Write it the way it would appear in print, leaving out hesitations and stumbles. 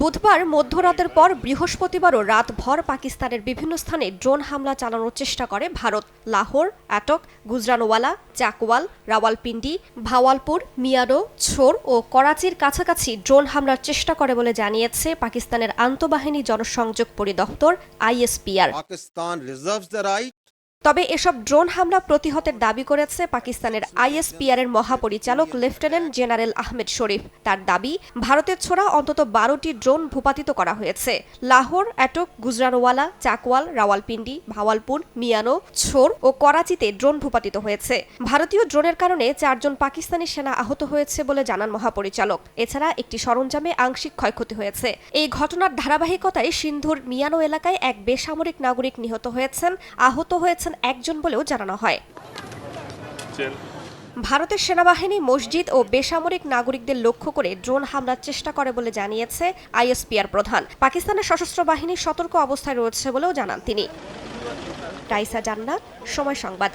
বুধবার মধ্যরাতের পর বৃহস্পতিবারও রাতভর পাকিস্তানের বিভিন্ন স্থানে ড্রোন হামলা চালানোর চেষ্টা করে ভারত। লাহোর, অ্যাটক, গুজরানওয়ালা, চাকওয়াল, রাওয়ালপিন্ডি, ভাওয়ালপুর, মিয়ানো, ছোর ও করাচির কাছাকাছি ড্রোন হামলার চেষ্টা করে বলে জানিয়েছে পাকিস্তানের আন্তঃবাহিনী জনসংযোগ পরিদপ্তর ISPR। তবে এসব ড্রোন হামলা প্রতিহতের দাবি করেছে পাকিস্তানের ISPR এর মহাপরিচালক লেফটেন্যান্ট জেনারেল আহমেদ শরীফ। তার দাবি, ভারতের ছোড়া অন্তত 12টি ড্রোন ভূপাতিত করা হয়েছে। লাহোর, অ্যাটক, গুজরানওয়ালা, চাকওয়াল, রাওয়ালপিন্ডি, ভাওয়ালপুর, মিয়ানো, ছোর ও করাচিতে ড্রোন ভূপাতিত হয়েছে। ভারতীয় ড্রোনের কারণে 4 জন পাকিস্তানি সেনা আহত হয়েছে বলে জানান মহাপরিচালক। এছাড়া একটি সরঞ্জামে আংশিক ক্ষয়ক্ষতি হয়েছে। এই ঘটনার ধারাবাহিকতায় সিন্ধুর মিয়ানো এলাকায় এক বেসামরিক নাগরিক নিহত হয়েছেন, আহত হয়েছেন একজন বলেও জানানো হয়। ভারতের সেনাবাহিনী মসজিদ ও বেসামরিক নাগরিকদের লক্ষ্য করে ড্রোন হামলার চেষ্টা করে বলে জানিয়েছে ISPR প্রধান। পাকিস্তানের সশস্ত্র বাহিনী সতর্ক অবস্থায় রয়েছে বলেও জানান তিনি। রাইসা জান্নাত, সময় সংবাদ।